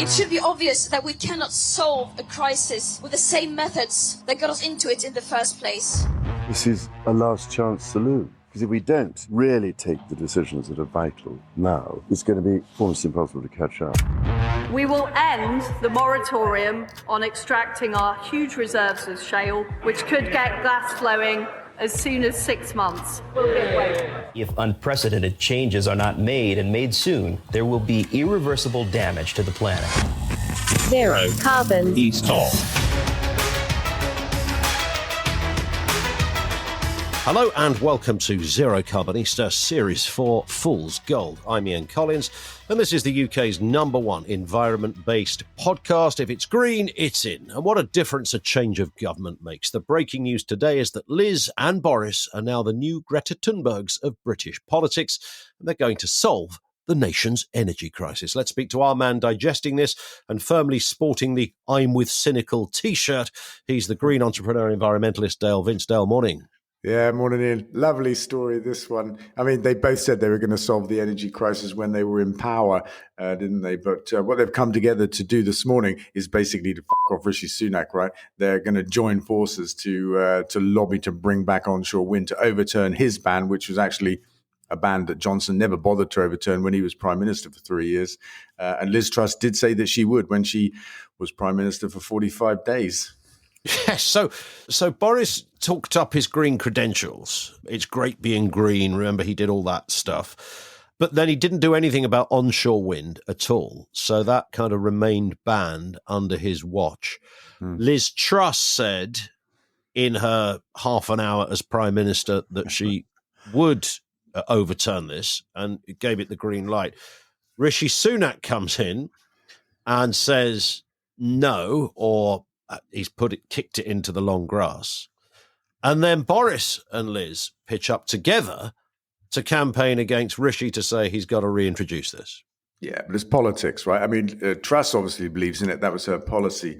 It should be obvious that we cannot solve a crisis with the same methods that got us into it in the first place. This is a last chance saloon. Because if we don't really take the decisions that are vital now, it's going to be almost impossible to catch up. We will end the moratorium on extracting our huge reserves of shale, which could get gas flowing as soon as 6 months. We'll give way. If unprecedented changes are not made and made soon, there will be irreversible damage to the planet. Zero carbon. East Talk. Hello and welcome to Zero Carbonista Series 4 Fool's Gold. I'm Ian Collins and this is the UK's #1 environment-based podcast. If it's green, it's in. And what a difference a change of government makes. The breaking news today is that Liz and Boris are now the new Greta Thunbergs of British politics, and they're going to solve the nation's energy crisis. Let's speak to our man digesting this and firmly sporting the I'm with cynical t-shirt. He's the green entrepreneur environmentalist Dale Vince. Dale, morning. Yeah, morning, Ian. Lovely story, this one. I mean, they both said they were going to solve the energy crisis when they were in power, didn't they? But what they've come together to do this morning is basically to fuck off Rishi Sunak, right? They're going to join forces to lobby to bring back onshore wind, to overturn his ban, which was actually a ban that Johnson never bothered to overturn when he was Prime Minister for 3 years. And Liz Truss did say that she would when she was Prime Minister for 45 days. Yes, so Boris talked up his green credentials. It's great being green. Remember, he did all that stuff. But then he didn't do anything about onshore wind at all. So that kind of remained banned under his watch. Liz Truss said in her half an hour as Prime Minister that she would overturn this and gave it the green light. Rishi Sunak comes in and says no, or he's kicked it into the long grass. And then Boris and Liz pitch up together to campaign against Rishi to say he's got to reintroduce this. Yeah, but it's politics, right? I mean, Truss obviously believes in it. That was her policy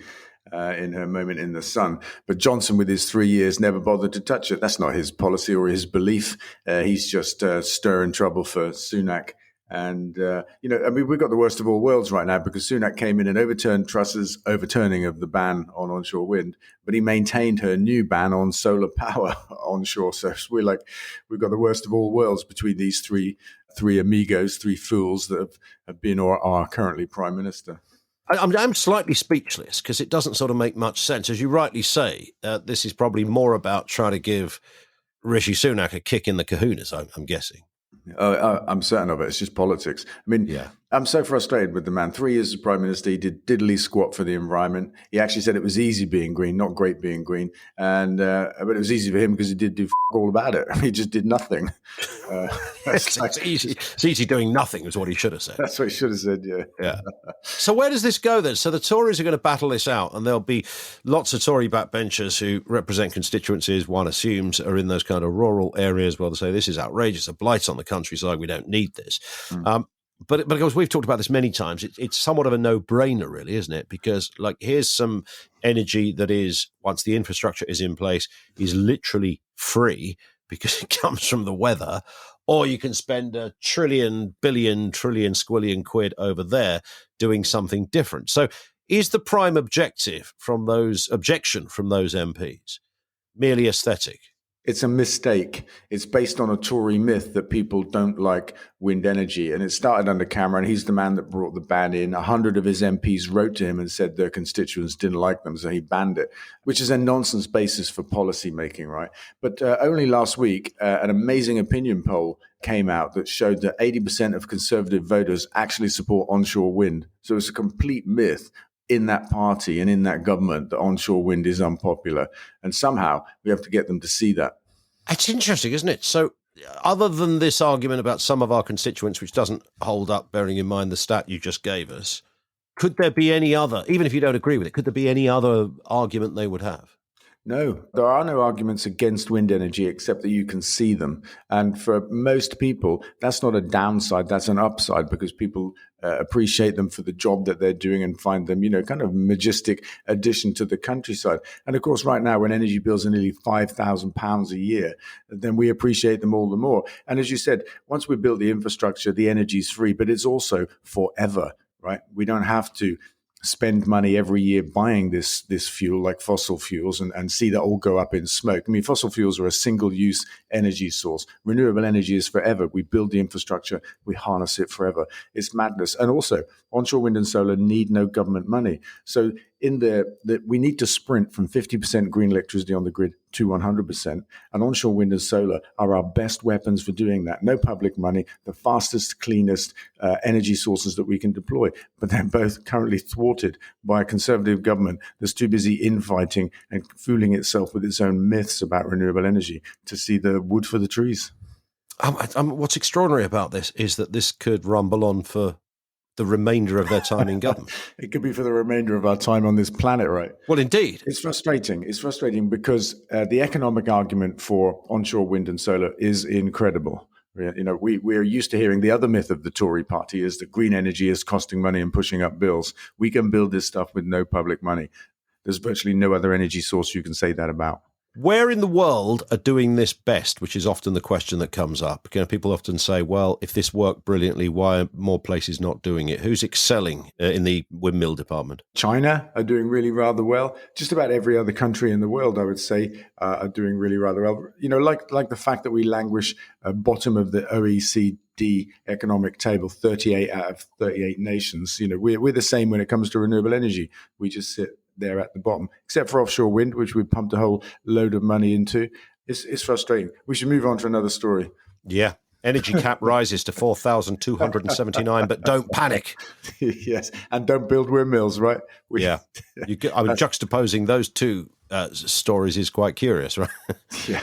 in her moment in the sun. But Johnson, with his 3 years, never bothered to touch it. That's not his policy or his belief. He's just stirring trouble for Sunak. And, we've got the worst of all worlds right now because Sunak came in and overturned Truss's overturning of the ban on onshore wind, but he maintained her new ban on solar power onshore. So we've got the worst of all worlds between these three amigos, three fools that have been or are currently Prime Minister. I'm slightly speechless because it doesn't sort of make much sense. As you rightly say, this is probably more about trying to give Rishi Sunak a kick in the kahunas, I'm guessing. I'm certain of it. It's just politics. I mean, yeah. I'm so frustrated with the man. 3 years as Prime Minister, he did diddly squat for the environment. He actually said it was easy being green, not great being green. And but it was easy for him because he did do all about it. He just did nothing. It's easy doing nothing is what he should have said. That's what he should have said, yeah. So where does this go then? So the Tories are going to battle this out, and there'll be lots of Tory backbenchers who represent constituencies, one assumes, are in those kind of rural areas where they say this is outrageous, a blight on the countryside, we don't need this. But of course, we've talked about this many times. It's somewhat of a no-brainer, really, isn't it? Because, here's some energy that is, once the infrastructure is in place, is literally free because it comes from the weather. Or you can spend a trillion, billion, trillion, squillion quid over there doing something different. So is the prime objection from those MPs merely aesthetic? It's a mistake. It's based on a Tory myth that people don't like wind energy. And it started under Cameron. He's the man that brought the ban in. 100 of his MPs wrote to him and said their constituents didn't like them, so he banned it, which is a nonsense basis for policy making, right? But only last week, an amazing opinion poll came out that showed that 80% of Conservative voters actually support onshore wind. So it's a complete myth in that party and in that government that onshore wind is unpopular. And somehow we have to get them to see that. It's interesting, isn't it? So other than this argument about some of our constituents, which doesn't hold up, bearing in mind the stat you just gave us, could there be any other, even if you don't agree with it, could there be any other argument they would have? No, there are no arguments against wind energy except that you can see them. And for most people, that's not a downside, that's an upside because people appreciate them for the job that they're doing and find them, kind of majestic addition to the countryside. And of course, right now, when energy bills are nearly £5,000 a year, then we appreciate them all the more. And as you said, once we build the infrastructure, the energy is free, but it's also forever. right? We don't have to spend money every year buying this fuel like fossil fuels and see that all go up in smoke. I mean, fossil fuels are a single-use energy source. Renewable energy is forever. We build the infrastructure, we harness it forever. It's madness. And also, onshore wind and solar need no government money. So we need to sprint from 50% green electricity on the grid to 100%. And onshore wind and solar are our best weapons for doing that. No public money, the fastest, cleanest energy sources that we can deploy. But they're both currently thwarted by a conservative government that's too busy infighting and fooling itself with its own myths about renewable energy to see the wood for the trees. What's extraordinary about this is that this could rumble on for the remainder of their time in government. It could be for the remainder of our time on this planet, right? Well, indeed. It's frustrating. It's frustrating because the economic argument for onshore wind and solar is incredible. We're used to hearing the other myth of the Tory party is that green energy is costing money and pushing up bills. We can build this stuff with no public money. There's virtually no other energy source you can say that about. Where in the world are doing this best, which is often the question that comes up? People often say, well, if this worked brilliantly, why are more places not doing it? Who's excelling in the windmill department? China are doing really rather well. Just about every other country in the world, I would say, are doing really rather well. Like the fact that we languish bottom of the OECD economic table, 38 out of 38 nations. We're the same when it comes to renewable energy. We just sit there at the bottom, except for offshore wind, which we pumped a whole load of money into. It's frustrating. We should move on to another story. Yeah. Energy cap rises to 4,279, but don't panic. Yes, and don't build windmills, right? Juxtaposing those two stories is quite curious, right? Yeah.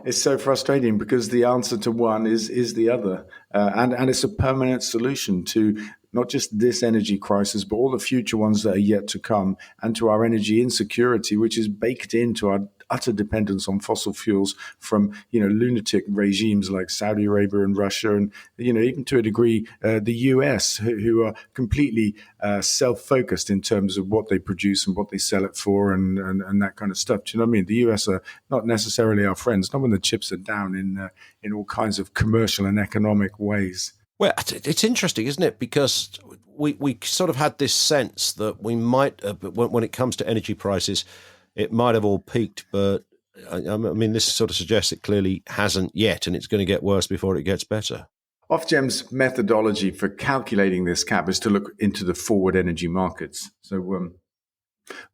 It's so frustrating because the answer to one is the other. And it's a permanent solution to not just this energy crisis, but all the future ones that are yet to come, and to our energy insecurity, which is baked into our utter dependence on fossil fuels from, lunatic regimes like Saudi Arabia and Russia, and, even to a degree, the US, who are completely self-focused in terms of what they produce and what they sell it for and that kind of stuff. Do you know what I mean? The US are not necessarily our friends, not when the chips are down in all kinds of commercial and economic ways. Well, it's interesting, isn't it? Because we sort of had this sense that we might, when it comes to energy prices, it might have all peaked, but I mean, this sort of suggests it clearly hasn't yet, and it's going to get worse before it gets better. Ofgem's methodology for calculating this cap is to look into the forward energy markets. So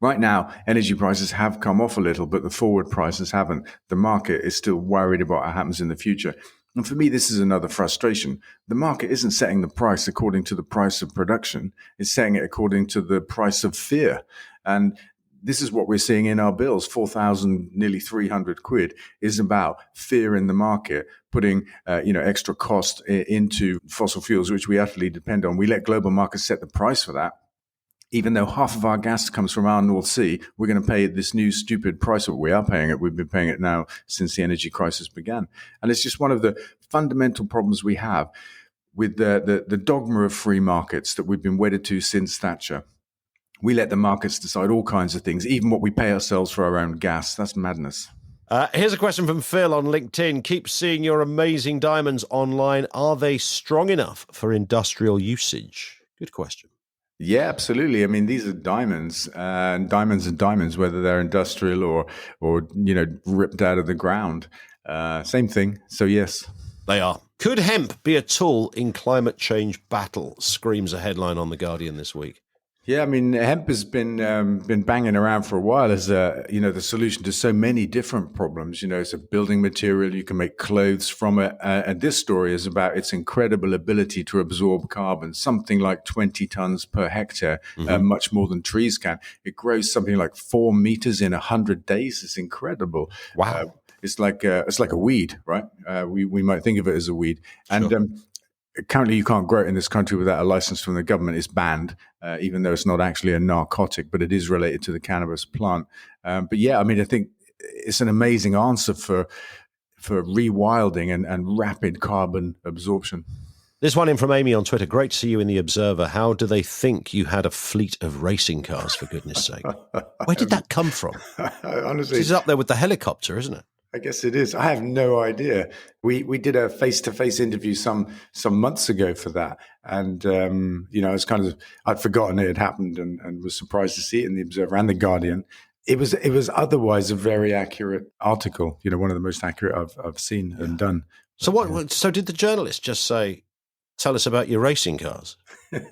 right now, energy prices have come off a little, but the forward prices haven't. The market is still worried about what happens in the future. And for me, this is another frustration. The market isn't setting the price according to the price of production. It's setting it according to the price of fear. And this is what we're seeing in our bills. 4,000, nearly 300 quid is about fear in the market, putting extra cost into fossil fuels, which we utterly depend on. We let global markets set the price for that. Even though half of our gas comes from our North Sea, we're going to pay this new stupid price. We are paying it. We've been paying it now since the energy crisis began. And it's just one of the fundamental problems we have with the dogma of free markets that we've been wedded to since Thatcher. We let the markets decide all kinds of things, even what we pay ourselves for our own gas. That's madness. Here's a question from Phil on LinkedIn. Keep seeing your amazing diamonds online. Are they strong enough for industrial usage? Good question. Yeah, absolutely. I mean, these are diamonds, and diamonds are diamonds, whether they're industrial or ripped out of the ground. Same thing. So, yes. They are. Could hemp be a tool in climate change battle? Screams a headline on The Guardian this week. Yeah, I mean, hemp has been banging around for a while as the solution to so many different problems. It's a building material. You can make clothes from it. And this story is about its incredible ability to absorb carbon, something like 20 tons per hectare, much more than trees can. It grows something like 4 meters in 100 days. It's incredible. Wow. It's like a weed, right? We might think of it as a weed. And sure. Currently, you can't grow it in this country without a license from the government. It's banned, even though it's not actually a narcotic, but it is related to the cannabis plant. But yeah, I mean, I think it's an amazing answer for rewilding and rapid carbon absorption. This one in from Amy on Twitter. Great to see you in The Observer. How do they think you had a fleet of racing cars, for goodness sake? Where did that come from? Honestly, This is up there with the helicopter, isn't it? I guess it is. I have no idea. We did a face-to-face interview some months ago for that, and I was I'd forgotten it had happened, and was surprised to see it in the Observer and the Guardian. It was otherwise a very accurate article. One of the most accurate I've seen and done. So what? So did the journalist just say, "Tell us about your racing cars"?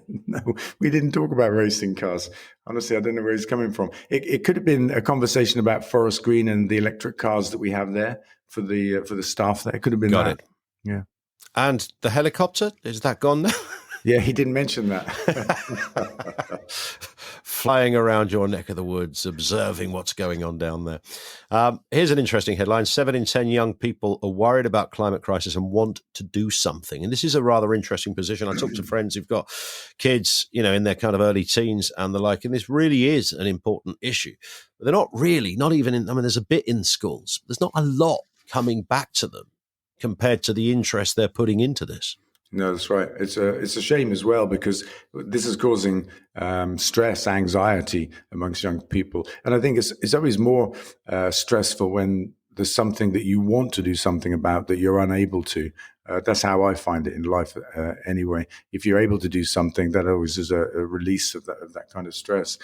No, we didn't talk about racing cars. Honestly, I don't know where he's coming from. It could have been a conversation about Forest Green and the electric cars that we have there for the staff there. It could have been Got that. it. Yeah. And the helicopter, is that gone now? Yeah, he didn't mention that. Flying around your neck of the woods, observing what's going on down there. Here's an interesting headline. 7 in 10 young people are worried about climate crisis and want to do something. And this is a rather interesting position. I talk to friends who've got kids, in their kind of early teens and the like, and this really is an important issue. But they're not even in, there's a bit in schools. There's not a lot coming back to them compared to the interest they're putting into this. No, that's right. It's a shame as well, because this is causing stress, anxiety amongst young people. And I think it's always more stressful when there's something that you want to do something about that you're unable to. That's how I find it in life anyway. If you're able to do something, that always is a release of that kind of stress.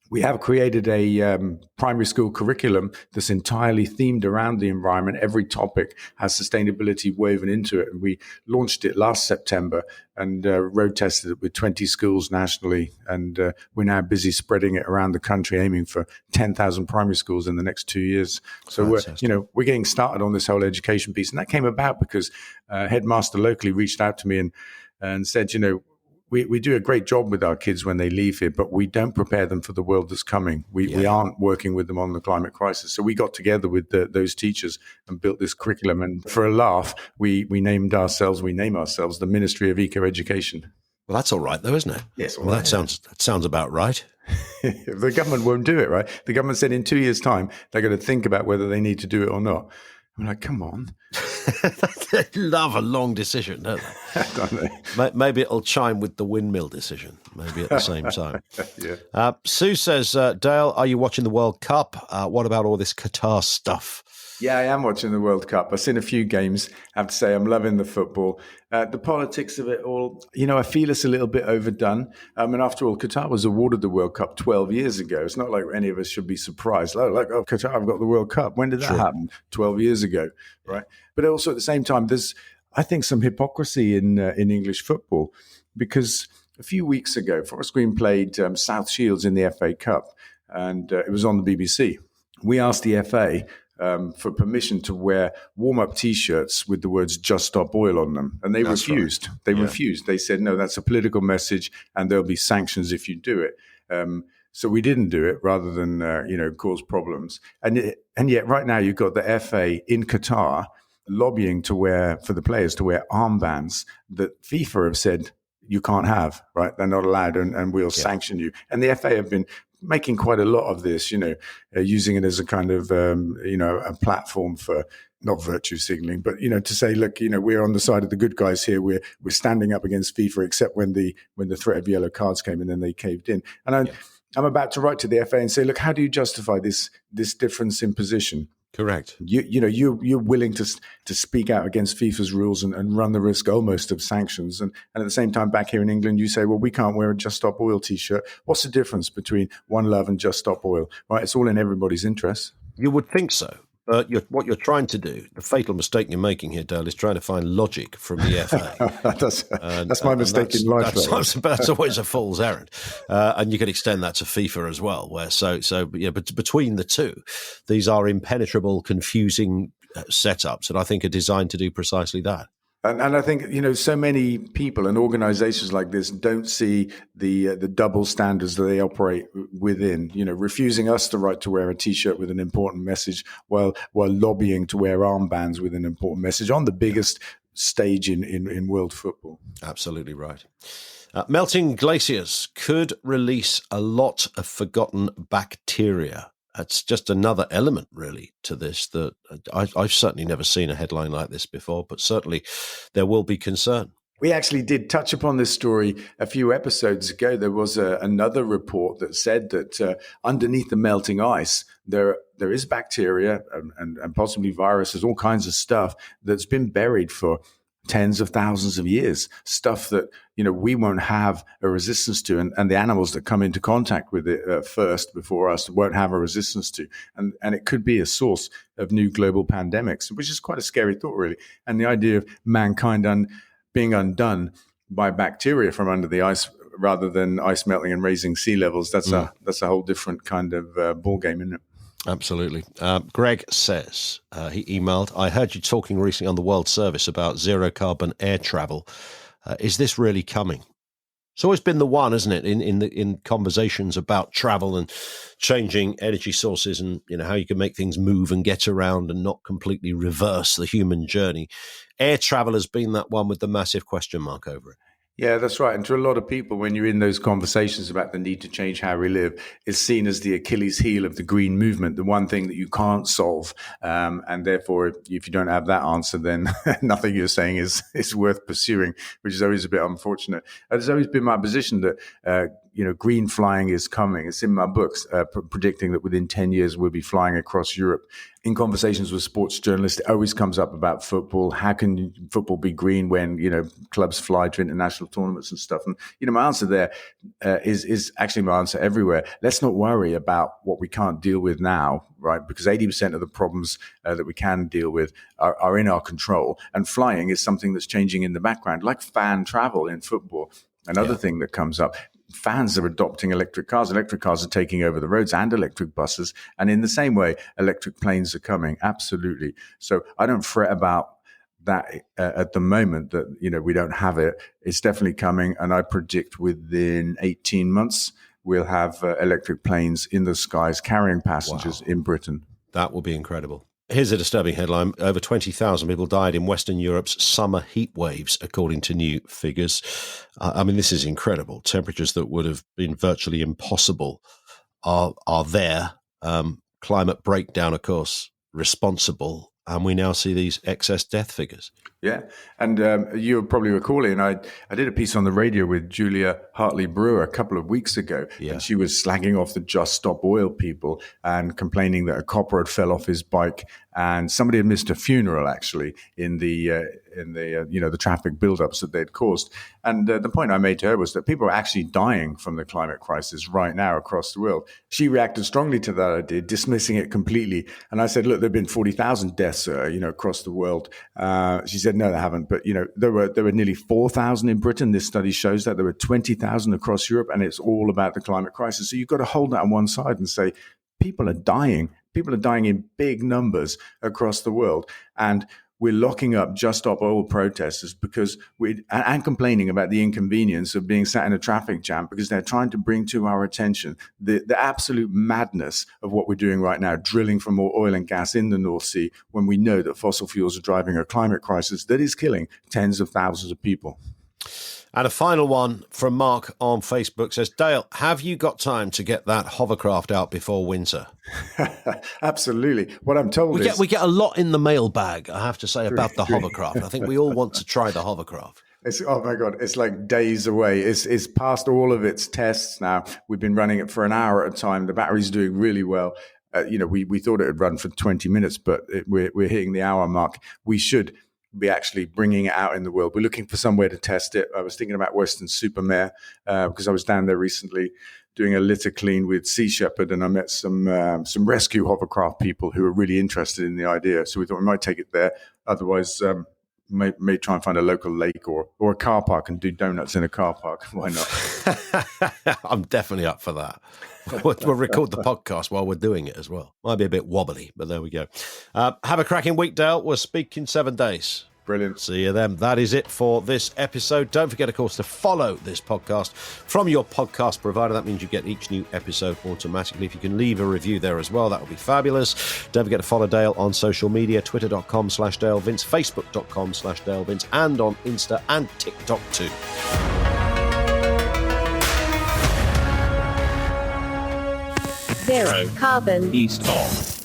We have created a primary school curriculum that's entirely themed around the environment. Every topic has sustainability woven into it. And we launched it last September and road tested it with 20 schools nationally. And we're now busy spreading it around the country, aiming for 10,000 primary schools in the next 2 years. So we're getting started on this whole education piece. And that came about because headmaster locally reached out to me and said, we do a great job with our kids when they leave here, but we don't prepare them for the world that's coming. We aren't working with them on the climate crisis. So we got together with those teachers and built this curriculum. And for a laugh, we name ourselves the Ministry of Eco Education. Well, that's all right, though, isn't it? Yes. Well, that sounds about right. The government won't do it, right? The government said in 2 years' time, they're going to think about whether they need to do it or not. I'm like, come on. They love a long decision, don't they? Don't they? Maybe it'll chime with the windmill decision, maybe at the same time. Yeah. Sue says, Dale, are you watching the World Cup? What about all this Qatar stuff? Yeah, I am watching the World Cup. I've seen a few games. I have to say I'm loving the football. The politics of it all, I feel it's a little bit overdone. And after all, Qatar was awarded the World Cup 12 years ago. It's not like any of us should be surprised. Qatar have got the World Cup. When did that happen? 12 years ago, right? But also at the same time, there's, I think, some hypocrisy in English football, because a few weeks ago, Forest Green played South Shields in the FA Cup, and it was on the BBC. We asked the FA for permission to wear warm-up T-shirts with the words "Just Stop Oil" on them, and they refused. Right. They refused. They said, no, that's a political message, and there'll be sanctions if you do it. So we didn't do it, rather than cause problems. And yet, right now, you've got the FA in Qatar lobbying for the players to wear armbands that FIFA have said you can't have. Right? They're not allowed, and we'll sanction you. And the FA have been making quite a lot of this, using it as a kind of, a platform for not virtue signaling, but, to say, look, we're on the side of the good guys here. We're standing up against FIFA, except when the threat of yellow cards came, and then they caved in. And I'm about to write to the FA and say, look, how do you justify this difference in position? Correct. You're willing to speak out against FIFA's rules and run the risk almost of sanctions. And at the same time, back here in England, you say, well, we can't wear a Just Stop Oil T-shirt. What's the difference between One Love and Just Stop Oil? Right? It's all in everybody's interest. You would think so. But what you're trying to do, the fatal mistake you're making here, Dale, is trying to find logic from the FA. That's my mistake in life. That's always a fool's errand. And you could extend that to FIFA as well, where but between the two, these are impenetrable, confusing setups that I think are designed to do precisely that. And I think, so many people and organizations like this don't see the double standards that they operate within, refusing us the right to wear a T-shirt with an important message while lobbying to wear armbands with an important message on the biggest stage in world football. Absolutely right. Melting glaciers could release a lot of forgotten bacteria. That's just another element, really, to this that I've certainly never seen a headline like this before, but certainly there will be concern. We actually did touch upon this story a few episodes ago. There was another report that said that underneath the melting ice, there is bacteria and possibly viruses, all kinds of stuff that's been buried for tens of thousands of years, stuff that, we won't have a resistance to, and the animals that come into contact with it first before us won't have a resistance to. And it could be a source of new global pandemics, which is quite a scary thought, really. And the idea of mankind being undone by bacteria from under the ice rather than ice melting and raising sea levels, that's a whole different kind of ball game, isn't it? Absolutely. Greg says, he emailed, I heard you talking recently on the World Service about zero carbon air travel. Is this really coming? It's always been the one, hasn't it, in conversations about travel and changing energy sources and how you can make things move and get around and not completely reverse the human journey. Air travel has been that one with the massive question mark over it. Yeah, that's right. And to a lot of people, when you're in those conversations about the need to change how we live, it's seen as the Achilles heel of the green movement, the one thing that you can't solve. And therefore, if you don't have that answer, then nothing you're saying is worth pursuing, which is always a bit unfortunate. It's always been my position that green flying is coming. It's in my books, predicting that within 10 years we'll be flying across Europe. In conversations with sports journalists, it always comes up about football. How can football be green when, clubs fly to international tournaments and stuff? And, my answer there is actually my answer everywhere. Let's not worry about what we can't deal with now, right? Because 80% of the problems that we can deal with are in our control. And flying is something that's changing in the background, like fan travel in football. Another thing that comes up. Fans are adopting electric cars. Electric cars are taking over the roads and electric buses. And in the same way, electric planes are coming. Absolutely. So I don't fret about that at the moment that, we don't have it. It's definitely coming. And I predict within 18 months, we'll have electric planes in the skies carrying passengers in Britain. That will be incredible. Here's a disturbing headline. Over 20,000 people died in Western Europe's summer heat waves, according to new figures. This is incredible. Temperatures that would have been virtually impossible are there. Climate breakdown, of course, responsible. And we now see these excess death figures. Yeah. And you'll probably recall it. I did a piece on the radio with Julia Hartley-Brewer a couple of weeks ago. Yeah. And she was slagging off the Just Stop Oil people and complaining that a copper had fell off his bike. And somebody had missed a funeral, actually, in the traffic buildups that they'd caused. And the point I made to her was that people are actually dying from the climate crisis right now across the world. She reacted strongly to that idea, dismissing it completely. And I said, look, there have been 40,000 deaths, across the world. She said, no, they haven't. But, there were nearly 4,000 in Britain. This study shows that there were 20,000 across Europe, and it's all about the climate crisis. So you've got to hold that on one side and say, people are dying. People are dying in big numbers across the world. And we're locking up Just Stop Oil protesters and complaining about the inconvenience of being sat in a traffic jam because they're trying to bring to our attention the absolute madness of what we're doing right now, drilling for more oil and gas in the North Sea when we know that fossil fuels are driving a climate crisis that is killing tens of thousands of people. And a final one from Mark on Facebook says, Dale, have you got time to get that hovercraft out before winter? Absolutely. What I'm told is... We get a lot in the mailbag, I have to say, about the hovercraft. I think we all want to try the hovercraft. Oh my God, it's like days away. It's past all of its tests now. We've been running it for an hour at a time. The battery's doing really well. We thought it would run for 20 minutes, but we're hitting the hour mark. We should be actually bringing it out in the world. We're looking for somewhere to test it. I was thinking about Weston-super-Mare because I was down there recently doing a litter clean with Sea Shepherd, and I met some rescue hovercraft people who were really interested in the idea. So we thought we might take it there. Otherwise, may try and find a local lake or a car park and do donuts in a car park. Why not? I'm definitely up for that. We'll record the podcast while we're doing it as well. Might be a bit wobbly, but there we go. Have a cracking week, Dale. We'll speak in 7 days. Brilliant. See you then. That is it for this episode. Don't forget, of course, to follow this podcast from your podcast provider. That means you get each new episode automatically. If you can leave a review there as well, that would be fabulous. Don't forget to follow Dale on social media, twitter.com/DaleVince, facebook.com/DaleVince, and on Insta and TikTok too. Zero carbon east of